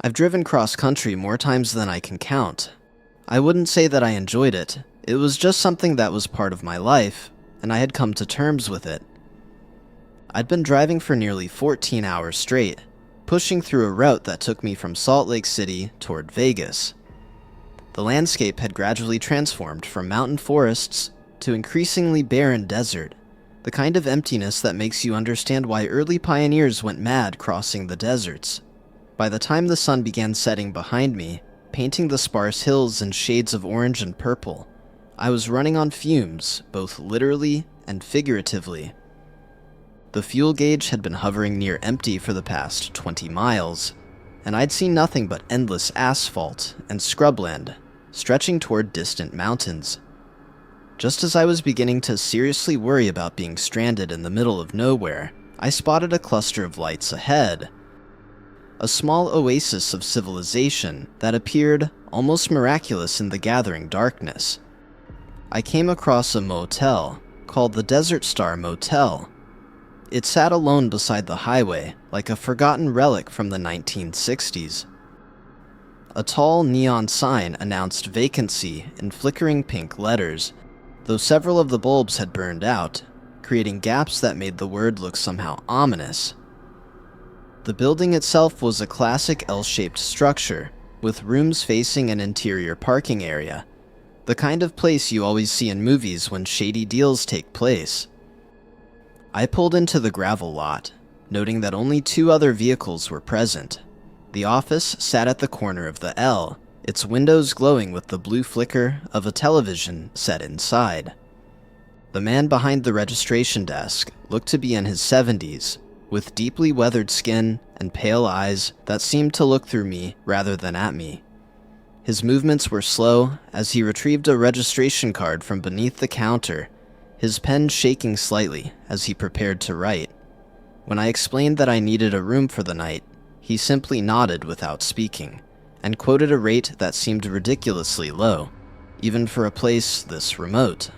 I've driven cross-country more times than I can count. I wouldn't say that I enjoyed it. It was just something that was part of my life, and I had come to terms with it. I'd been driving for nearly 14 hours straight, pushing through a route that took me from Salt Lake City toward Vegas. The landscape had gradually transformed from mountain forests to increasingly barren desert, the kind of emptiness that makes you understand why early pioneers went mad crossing the deserts. By the time the sun began setting behind me, painting the sparse hills in shades of orange and purple, I was running on fumes, both literally and figuratively. The fuel gauge had been hovering near empty for the past 20 miles, and I'd seen nothing but endless asphalt and scrubland, stretching toward distant mountains. Just as I was beginning to seriously worry about being stranded in the middle of nowhere, I spotted a cluster of lights ahead. A small oasis of civilization that appeared almost miraculous in the gathering darkness. I came across a motel called the Desert Star Motel. It sat alone beside the highway like a forgotten relic from the 1960s. A tall neon sign announced vacancy in flickering pink letters, though several of the bulbs had burned out, creating gaps that made the word look somehow ominous. The building itself was a classic L-shaped structure, with rooms facing an interior parking area, the kind of place you always see in movies when shady deals take place. I pulled into the gravel lot, noting that only 2 other vehicles were present. The office sat at the corner of the L, its windows glowing with the blue flicker of a television set inside. The man behind the registration desk looked to be in his 70s, with deeply weathered skin and pale eyes that seemed to look through me rather than at me. His movements were slow as he retrieved a registration card from beneath the counter, his pen shaking slightly as he prepared to write. When I explained that I needed a room for the night, he simply nodded without speaking, and quoted a rate that seemed ridiculously low, even for a place this remote.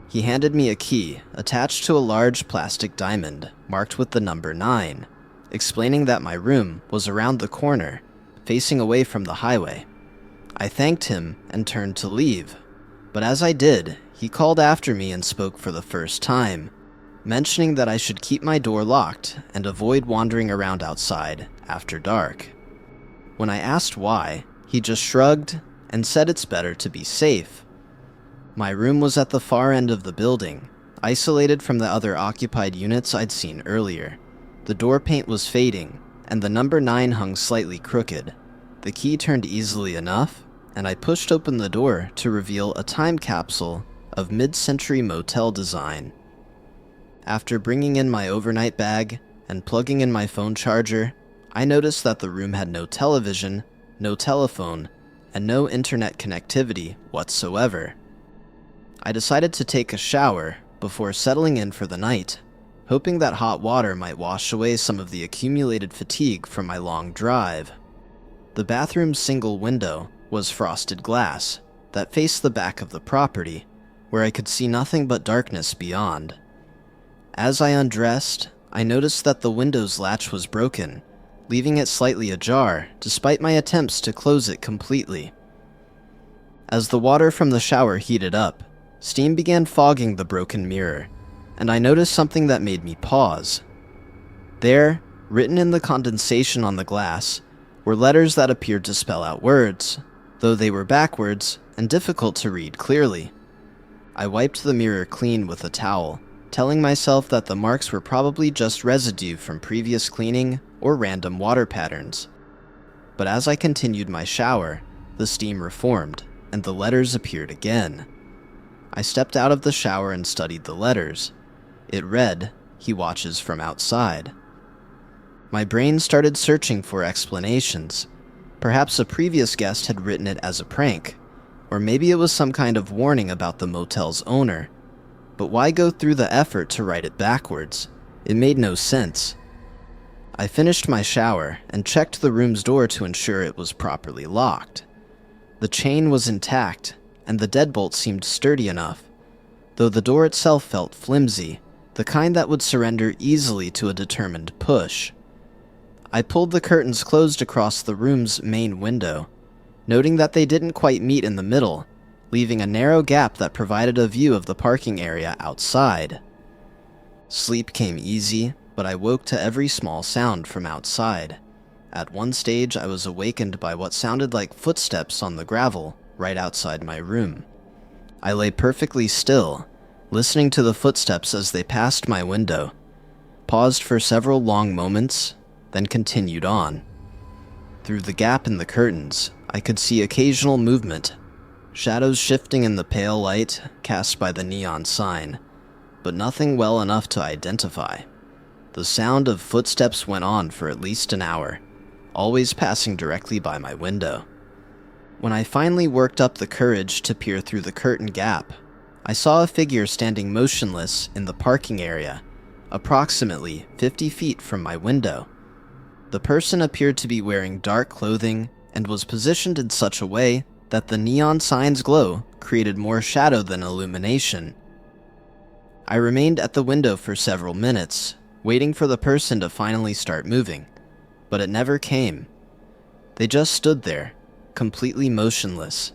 He handed me a key attached to a large plastic diamond marked with the number 9, explaining that my room was around the corner, facing away from the highway. I thanked him and turned to leave, but as I did, he called after me and spoke for the first time, mentioning that I should keep my door locked and avoid wandering around outside after dark. When I asked why, he just shrugged and said it's better to be safe. My room was at the far end of the building, isolated from the other occupied units I'd seen earlier. The door paint was fading, and the number 9 hung slightly crooked. The key turned easily enough, and I pushed open the door to reveal a time capsule of mid-century motel design. After bringing in my overnight bag and plugging in my phone charger, I noticed that the room had no television, no telephone, and no internet connectivity whatsoever. I decided to take a shower before settling in for the night, hoping that hot water might wash away some of the accumulated fatigue from my long drive. The bathroom's single window was frosted glass that faced the back of the property, where I could see nothing but darkness beyond. As I undressed, I noticed that the window's latch was broken, leaving it slightly ajar despite my attempts to close it completely. As the water from the shower heated up, steam began fogging the broken mirror, and I noticed something that made me pause. There, written in the condensation on the glass, were letters that appeared to spell out words, though they were backwards and difficult to read clearly. I wiped the mirror clean with a towel, telling myself that the marks were probably just residue from previous cleaning or random water patterns. But as I continued my shower, the steam reformed, and the letters appeared again. I stepped out of the shower and studied the letters. It read, "He watches from outside." My brain started searching for explanations. Perhaps a previous guest had written it as a prank, or maybe it was some kind of warning about the motel's owner. But why go through the effort to write it backwards? It made no sense. I finished my shower and checked the room's door to ensure it was properly locked. The chain was intact, and the deadbolt seemed sturdy enough, though the door itself felt flimsy, the kind that would surrender easily to a determined push. I pulled the curtains closed across the room's main window, noting that they didn't quite meet in the middle, leaving a narrow gap that provided a view of the parking area outside. Sleep came easy, but I woke to every small sound from outside. At one stage, I was awakened by what sounded like footsteps on the gravel right outside my room. I lay perfectly still, listening to the footsteps as they passed my window, paused for several long moments, then continued on. Through the gap in the curtains, I could see occasional movement, shadows shifting in the pale light cast by the neon sign, but nothing well enough to identify. The sound of footsteps went on for at least an hour, always passing directly by my window. When I finally worked up the courage to peer through the curtain gap, I saw a figure standing motionless in the parking area, approximately 50 feet from my window. The person appeared to be wearing dark clothing and was positioned in such a way that the neon sign's glow created more shadow than illumination. I remained at the window for several minutes, waiting for the person to finally start moving, but it never came. They just stood there, completely motionless.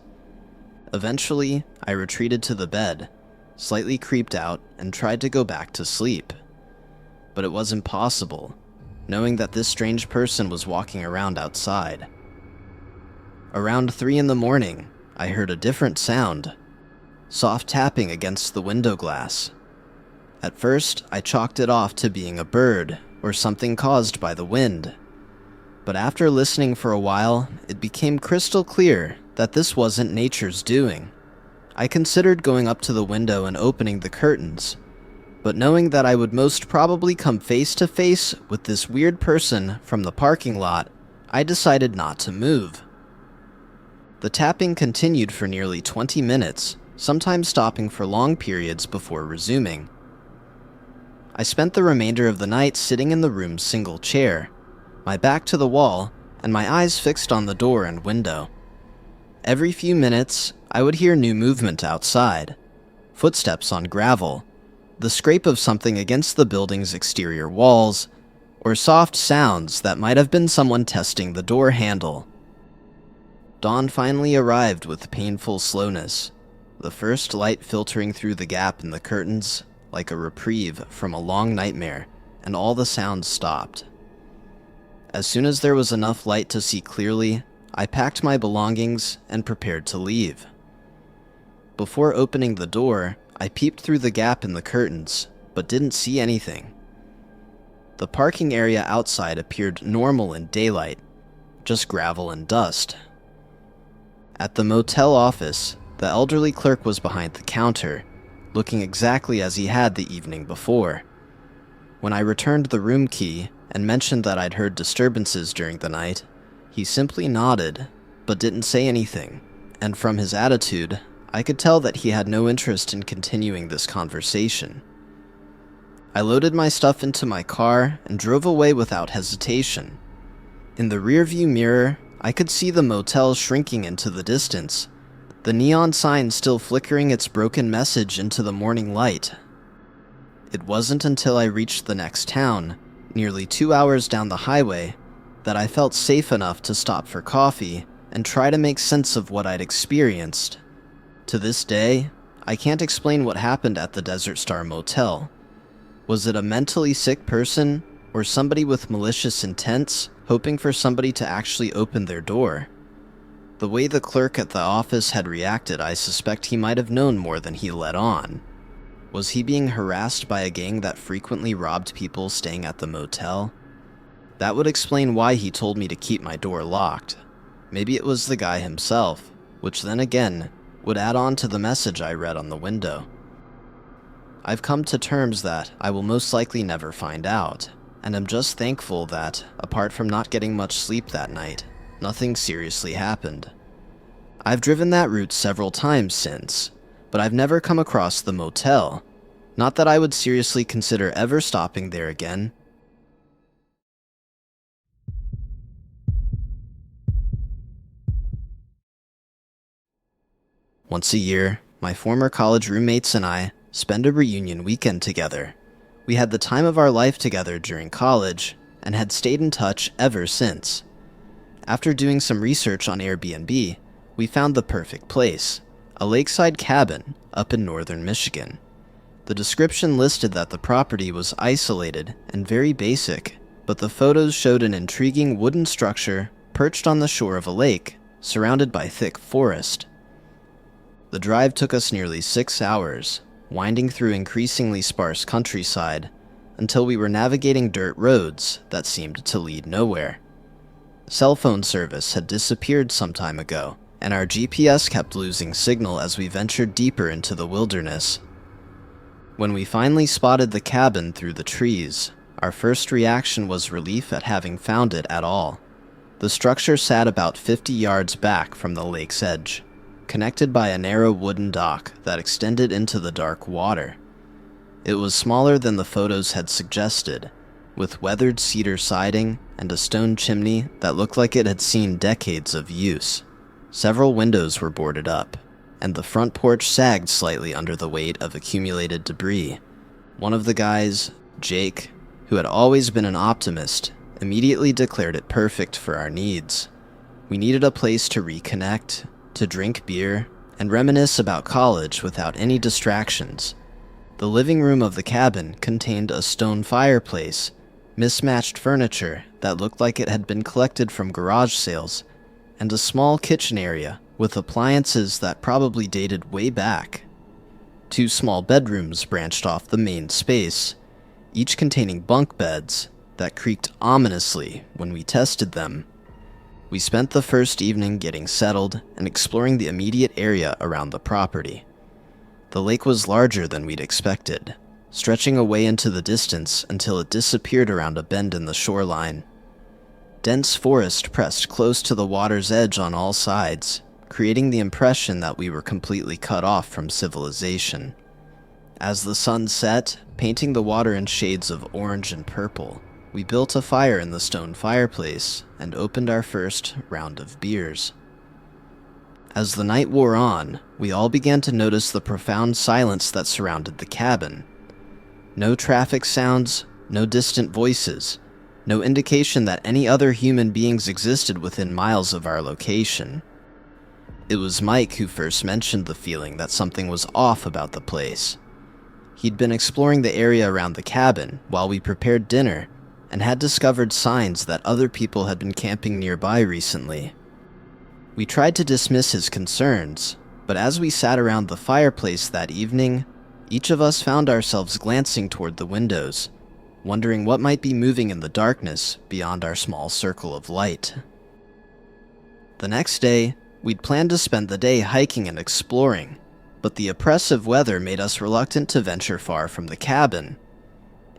Eventually, I retreated to the bed, slightly creeped out, and tried to go back to sleep. But it was impossible, knowing that this strange person was walking around outside. Around 3 in the morning, I heard a different sound, soft tapping against the window glass. At first, I chalked it off to being a bird or something caused by the wind. But after listening for a while, it became crystal clear that this wasn't nature's doing. I considered going up to the window and opening the curtains, but knowing that I would most probably come face to face with this weird person from the parking lot, I decided not to move. The tapping continued for nearly 20 minutes, sometimes stopping for long periods before resuming. I spent the remainder of the night sitting in the room's single chair, my back to the wall, and my eyes fixed on the door and window. Every few minutes, I would hear new movement outside, footsteps on gravel, the scrape of something against the building's exterior walls, or soft sounds that might have been someone testing the door handle. Dawn finally arrived with painful slowness, the first light filtering through the gap in the curtains like a reprieve from a long nightmare, and all the sounds stopped. As soon as there was enough light to see clearly, I packed my belongings and prepared to leave. Before opening the door, I peeped through the gap in the curtains, but didn't see anything. The parking area outside appeared normal in daylight, just gravel and dust. At the motel office, the elderly clerk was behind the counter, looking exactly as he had the evening before. When I returned the room key and mentioned that I'd heard disturbances during the night, he simply nodded, but didn't say anything, and from his attitude, I could tell that he had no interest in continuing this conversation. I loaded my stuff into my car and drove away without hesitation. In the rearview mirror, I could see the motel shrinking into the distance, the neon sign still flickering its broken message into the morning light. It wasn't until I reached the next town, nearly 2 hours down the highway, that I felt safe enough to stop for coffee and try to make sense of what I'd experienced. To this day, I can't explain what happened at the Desert Star Motel. Was it a mentally sick person, or somebody with malicious intents, hoping for somebody to actually open their door? The way the clerk at the office had reacted, I suspect he might have known more than he let on. Was he being harassed by a gang that frequently robbed people staying at the motel? That would explain why he told me to keep my door locked. Maybe it was the guy himself, which then again would add on to the message I read on the window. I've come to terms that I will most likely never find out, and am just thankful that, apart from not getting much sleep that night, nothing seriously happened. I've driven that route several times since, but I've never come across the motel. Not that I would seriously consider ever stopping there again. Once a year, my former college roommates and I spend a reunion weekend together. We had the time of our life together during college, and had stayed in touch ever since. After doing some research on Airbnb, we found the perfect place, a lakeside cabin up in northern Michigan. The description listed that the property was isolated and very basic, but the photos showed an intriguing wooden structure perched on the shore of a lake, surrounded by thick forest. The drive took us nearly 6 hours, winding through increasingly sparse countryside, until we were navigating dirt roads that seemed to lead nowhere. Cell phone service had disappeared some time ago, and our GPS kept losing signal as we ventured deeper into the wilderness. When we finally spotted the cabin through the trees, our first reaction was relief at having found it at all. The structure sat about 50 yards back from the lake's edge, connected by a narrow wooden dock that extended into the dark water. It was smaller than the photos had suggested, with weathered cedar siding and a stone chimney that looked like it had seen decades of use. Several windows were boarded up, and the front porch sagged slightly under the weight of accumulated debris. One of the guys, Jake, who had always been an optimist, immediately declared it perfect for our needs. We needed a place to reconnect, to drink beer, and reminisce about college without any distractions. The living room of the cabin contained a stone fireplace, mismatched furniture that looked like it had been collected from garage sales, and a small kitchen area with appliances that probably dated way back. 2 small bedrooms branched off the main space, each containing bunk beds that creaked ominously when we tested them. We spent the first evening getting settled and exploring the immediate area around the property. The lake was larger than we'd expected, stretching away into the distance until it disappeared around a bend in the shoreline. Dense forest pressed close to the water's edge on all sides, creating the impression that we were completely cut off from civilization. As the sun set, painting the water in shades of orange and purple, we built a fire in the stone fireplace and opened our first round of beers. As the night wore on, we all began to notice the profound silence that surrounded the cabin. No traffic sounds, no distant voices, no indication that any other human beings existed within miles of our location. It was Mike who first mentioned the feeling that something was off about the place. He'd been exploring the area around the cabin while we prepared dinner and had discovered signs that other people had been camping nearby recently. We tried to dismiss his concerns, but as we sat around the fireplace that evening, each of us found ourselves glancing toward the windows, wondering what might be moving in the darkness beyond our small circle of light. The next day, we'd planned to spend the day hiking and exploring, but the oppressive weather made us reluctant to venture far from the cabin.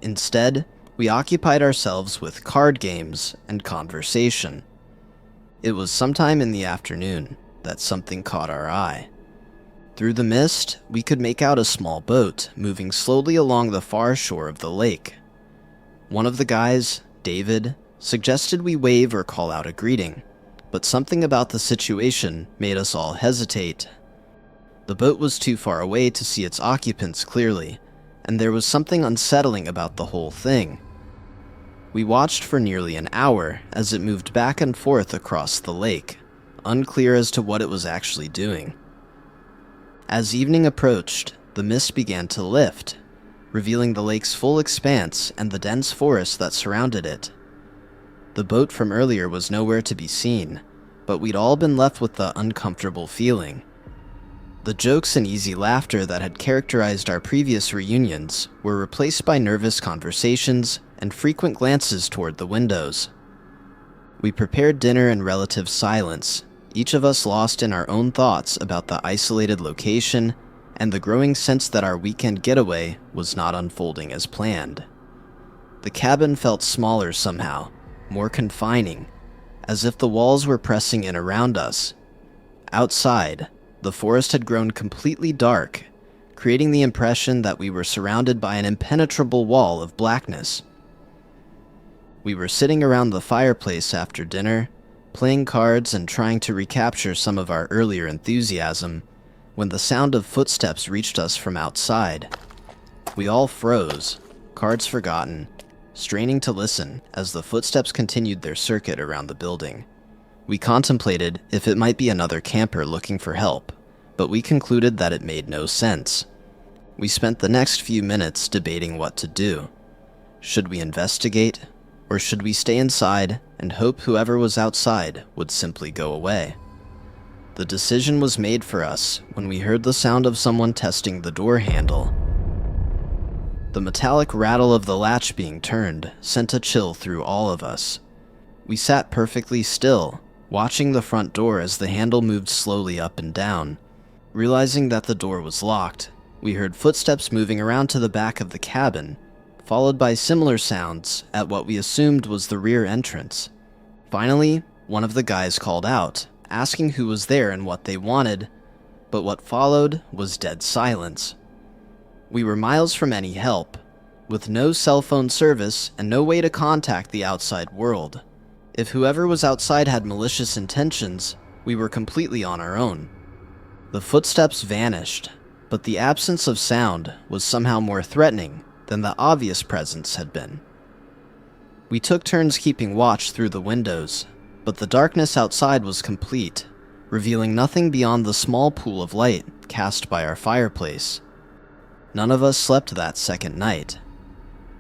Instead, we occupied ourselves with card games and conversation. It was sometime in the afternoon that something caught our eye. Through the mist, we could make out a small boat moving slowly along the far shore of the lake. One of the guys, David, suggested we wave or call out a greeting, but something about the situation made us all hesitate. The boat was too far away to see its occupants clearly, and there was something unsettling about the whole thing. We watched for nearly an hour as it moved back and forth across the lake, unclear as to what it was actually doing. As evening approached, the mist began to lift, revealing the lake's full expanse and the dense forest that surrounded it. The boat from earlier was nowhere to be seen, but we'd all been left with the uncomfortable feeling. The jokes and easy laughter that had characterized our previous reunions were replaced by nervous conversations and frequent glances toward the windows. We prepared dinner in relative silence, each of us lost in our own thoughts about the isolated location and the growing sense that our weekend getaway was not unfolding as planned. The cabin felt smaller somehow, more confining, as if the walls were pressing in around us. Outside, the forest had grown completely dark, creating the impression that we were surrounded by an impenetrable wall of blackness. We were sitting around the fireplace after dinner, playing cards and trying to recapture some of our earlier enthusiasm, when the sound of footsteps reached us from outside. We all froze, cards forgotten, straining to listen as the footsteps continued their circuit around the building. We contemplated if it might be another camper looking for help, but we concluded that it made no sense. We spent the next few minutes debating what to do. Should we investigate, or should we stay inside and hope whoever was outside would simply go away? The decision was made for us when we heard the sound of someone testing the door handle. The metallic rattle of the latch being turned sent a chill through all of us. We sat perfectly still, watching the front door as the handle moved slowly up and down. Realizing that the door was locked, we heard footsteps moving around to the back of the cabin, followed by similar sounds at what we assumed was the rear entrance. Finally, one of the guys called out, asking who was there and what they wanted, but what followed was dead silence. We were miles from any help, with no cell phone service and no way to contact the outside world. If whoever was outside had malicious intentions, we were completely on our own. The footsteps vanished, but the absence of sound was somehow more threatening than the obvious presence had been. We took turns keeping watch through the windows, but the darkness outside was complete, revealing nothing beyond the small pool of light cast by our fireplace. None of us slept that second night.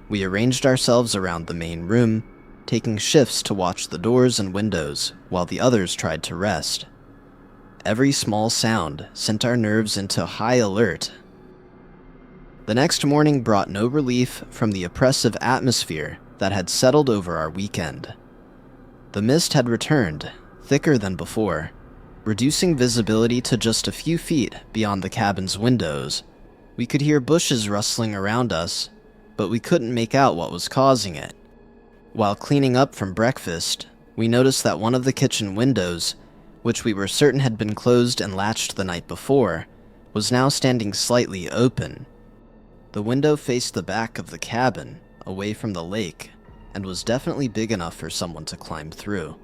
We arranged ourselves around the main room, taking shifts to watch the doors and windows while the others tried to rest. Every small sound sent our nerves into high alert. The next morning brought no relief from the oppressive atmosphere that had settled over our weekend. The mist had returned, thicker than before, reducing visibility to just a few feet beyond the cabin's windows. We could hear bushes rustling around us, but we couldn't make out what was causing it. While cleaning up from breakfast, we noticed that one of the kitchen windows, which we were certain had been closed and latched the night before, was now standing slightly open. The window faced the back of the cabin, away from the lake, and was definitely big enough for someone to climb through.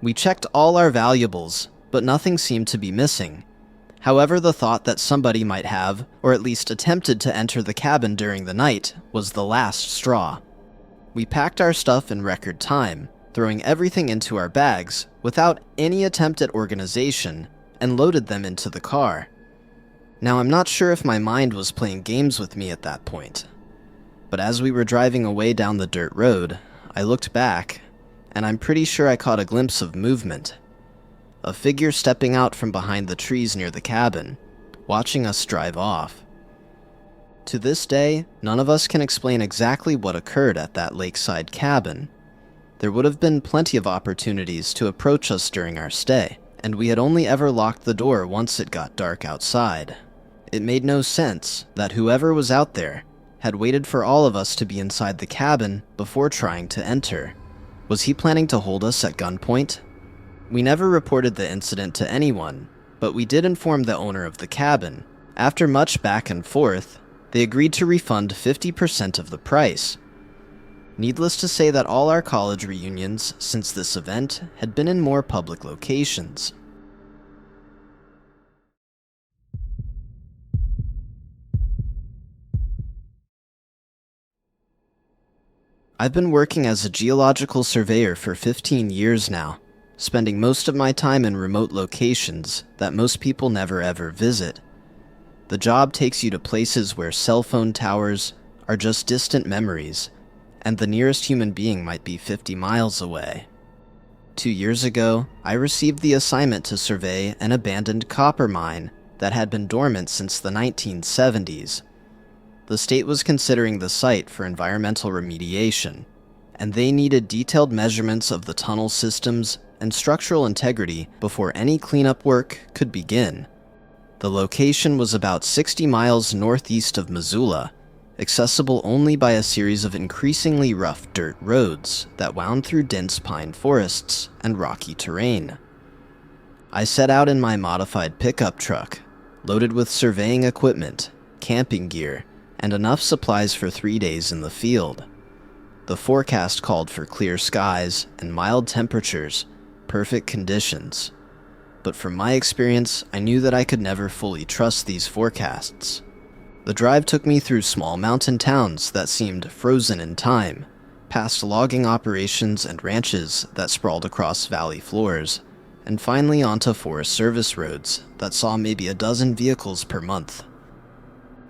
We checked all our valuables, but nothing seemed to be missing. However, the thought that somebody might have, or at least attempted to enter the cabin during the night, was the last straw. We packed our stuff in record time, throwing everything into our bags without any attempt at organization, and loaded them into the car. Now, I'm not sure if my mind was playing games with me at that point, but as we were driving away down the dirt road, I looked back, and I'm pretty sure I caught a glimpse of movement. A figure stepping out from behind the trees near the cabin, watching us drive off. To this day, none of us can explain exactly what occurred at that lakeside cabin. There would have been plenty of opportunities to approach us during our stay, and we had only ever locked the door once it got dark outside. It made no sense that whoever was out there had waited for all of us to be inside the cabin before trying to enter. Was he planning to hold us at gunpoint? We never reported the incident to anyone, but we did inform the owner of the cabin. After much back and forth, they agreed to refund 50% of the price. Needless to say that all our college reunions since this event had been in more public locations. I've been working as a geological surveyor for 15 years now, spending most of my time in remote locations that most people never ever visit. The job takes you to places where cell phone towers are just distant memories, and the nearest human being might be 50 miles away. 2 years ago, I received the assignment to survey an abandoned copper mine that had been dormant since the 1970s. The state was considering the site for environmental remediation, and they needed detailed measurements of the tunnel systems and structural integrity before any cleanup work could begin. The location was about 60 miles northeast of Missoula, accessible only by a series of increasingly rough dirt roads that wound through dense pine forests and rocky terrain. I set out in my modified pickup truck, loaded with surveying equipment, camping gear, and enough supplies for 3 days in the field. The forecast called for clear skies and mild temperatures, perfect conditions. But from my experience, I knew that I could never fully trust these forecasts. The drive took me through small mountain towns that seemed frozen in time, past logging operations and ranches that sprawled across valley floors, and finally onto Forest Service roads that saw maybe a dozen vehicles per month.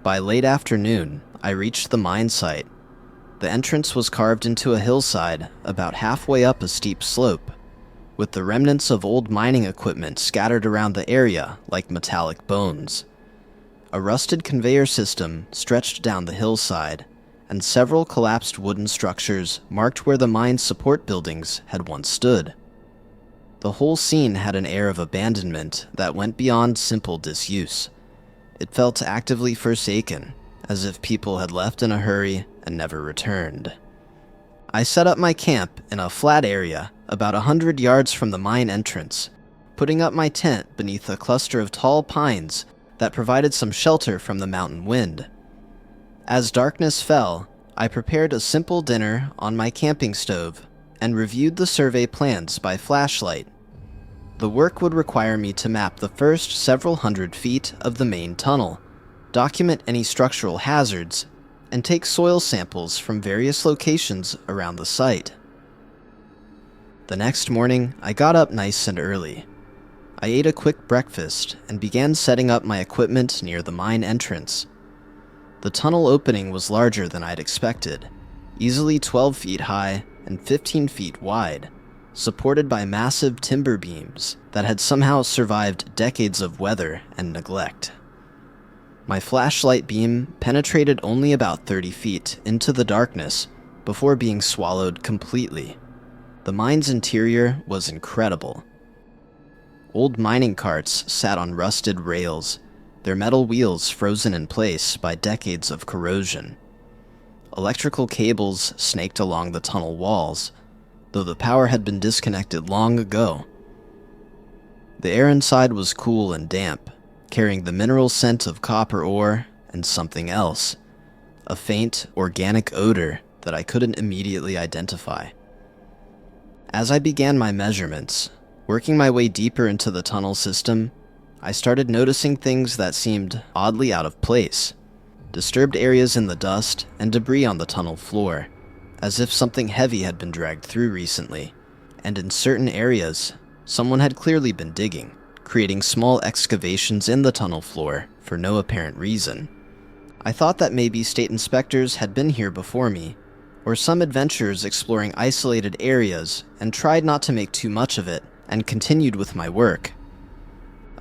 By late afternoon, I reached the mine site. The entrance was carved into a hillside about halfway up a steep slope, with the remnants of old mining equipment scattered around the area like metallic bones. A rusted conveyor system stretched down the hillside, and several collapsed wooden structures marked where the mine's support buildings had once stood. The whole scene had an air of abandonment that went beyond simple disuse. It felt actively forsaken, as if people had left in a hurry and never returned. I set up my camp in a flat area about 100 yards from the mine entrance, putting up my tent beneath a cluster of tall pines that provided some shelter from the mountain wind. As darkness fell, I prepared a simple dinner on my camping stove and reviewed the survey plans by flashlight. The work would require me to map the first several hundred feet of the main tunnel, document any structural hazards, and take soil samples from various locations around the site. The next morning, I got up nice and early. I ate a quick breakfast and began setting up my equipment near the mine entrance. The tunnel opening was larger than I'd expected, easily 12 feet high and 15 feet wide, supported by massive timber beams that had somehow survived decades of weather and neglect. My flashlight beam penetrated only about 30 feet into the darkness before being swallowed completely. The mine's interior was incredible. Old mining carts sat on rusted rails, their metal wheels frozen in place by decades of corrosion. Electrical cables snaked along the tunnel walls, though the power had been disconnected long ago. The air inside was cool and damp, carrying the mineral scent of copper ore and something else, a faint, organic odor that I couldn't immediately identify. As I began my measurements, working my way deeper into the tunnel system, I started noticing things that seemed oddly out of place. Disturbed areas in the dust and debris on the tunnel floor, as if something heavy had been dragged through recently, and in certain areas, someone had clearly been digging, creating small excavations in the tunnel floor for no apparent reason. I thought that maybe state inspectors had been here before me, or some adventurers exploring isolated areas and tried not to make too much of it and continued with my work.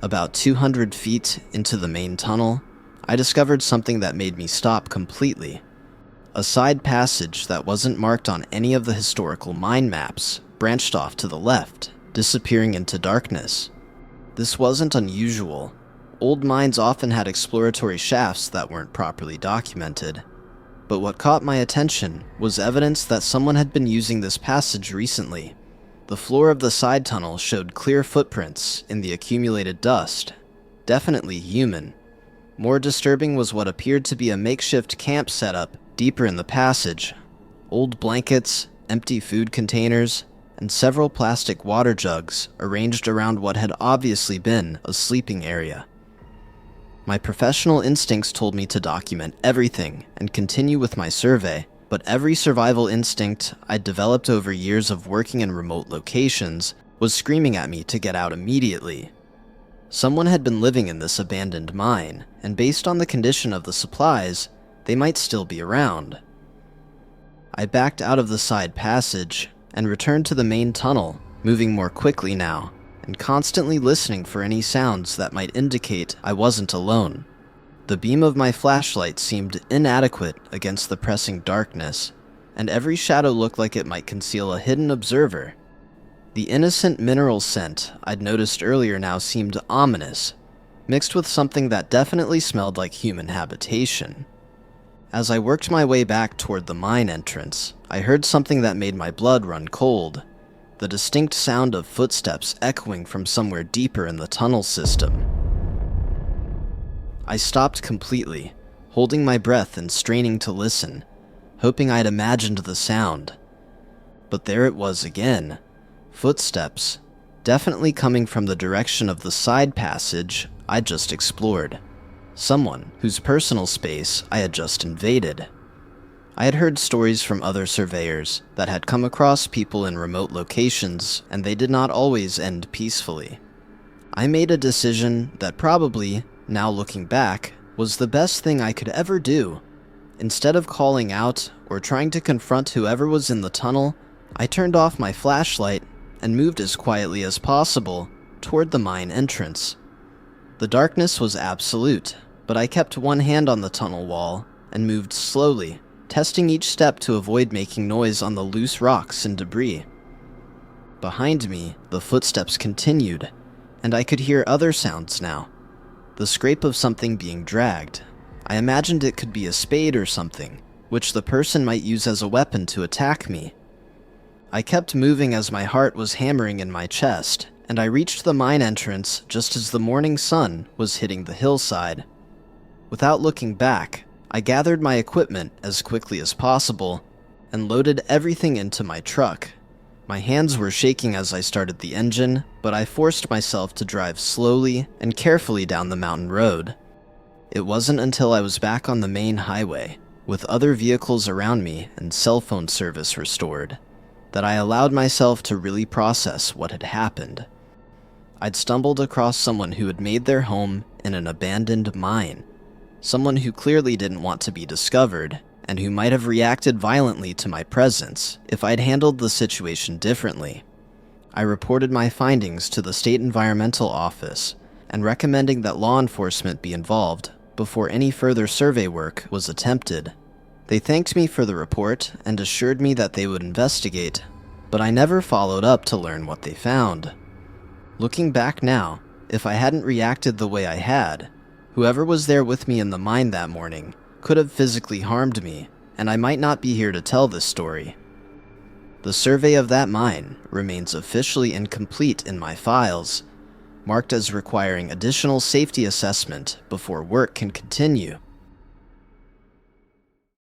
About 200 feet into the main tunnel, I discovered something that made me stop completely. A side passage that wasn't marked on any of the historical mine maps branched off to the left, disappearing into darkness. This wasn't unusual. Old mines often had exploratory shafts that weren't properly documented. But what caught my attention was evidence that someone had been using this passage recently. The floor of the side tunnel showed clear footprints in the accumulated dust, definitely human. More disturbing was what appeared to be a makeshift camp setup deeper in the passage. Old blankets, empty food containers, and several plastic water jugs arranged around what had obviously been a sleeping area. My professional instincts told me to document everything and continue with my survey, but every survival instinct I'd developed over years of working in remote locations was screaming at me to get out immediately. Someone had been living in this abandoned mine, and based on the condition of the supplies, they might still be around. I backed out of the side passage and returned to the main tunnel, moving more quickly now, and constantly listening for any sounds that might indicate I wasn't alone. The beam of my flashlight seemed inadequate against the pressing darkness, and every shadow looked like it might conceal a hidden observer. The innocent mineral scent I'd noticed earlier now seemed ominous, mixed with something that definitely smelled like human habitation. As I worked my way back toward the mine entrance, I heard something that made my blood run cold, the distinct sound of footsteps echoing from somewhere deeper in the tunnel system. I stopped completely, holding my breath and straining to listen, hoping I'd imagined the sound. But there it was again. Footsteps, definitely coming from the direction of the side passage I'd just explored. someone whose personal space I had just invaded. I had heard stories from other surveyors that had come across people in remote locations, and they did not always end peacefully. I made a decision that probably, now looking back, was the best thing I could ever do. Instead of calling out or trying to confront whoever was in the tunnel, I turned off my flashlight and moved as quietly as possible toward the mine entrance. The darkness was absolute, but I kept one hand on the tunnel wall and moved slowly, testing each step to avoid making noise on the loose rocks and debris. Behind me, the footsteps continued, and I could hear other sounds now. The scrape of something being dragged. I imagined it could be a spade or something, which the person might use as a weapon to attack me. I kept moving as my heart was hammering in my chest, and I reached the mine entrance just as the morning sun was hitting the hillside. Without looking back, I gathered my equipment as quickly as possible and loaded everything into my truck. My hands were shaking as I started the engine, but I forced myself to drive slowly and carefully down the mountain road. It wasn't until I was back on the main highway, with other vehicles around me and cell phone service restored, that I allowed myself to really process what had happened. I'd stumbled across someone who had made their home in an abandoned mine, someone who clearly didn't want to be discovered, and who might have reacted violently to my presence if I'd handled the situation differently. I reported my findings to the State Environmental Office, and recommending that law enforcement be involved before any further survey work was attempted. They thanked me for the report and assured me that they would investigate, but I never followed up to learn what they found. Looking back now, if I hadn't reacted the way I had, whoever was there with me in the mine that morning could have physically harmed me, and I might not be here to tell this story. The survey of that mine remains officially incomplete in my files, marked as requiring additional safety assessment before work can continue.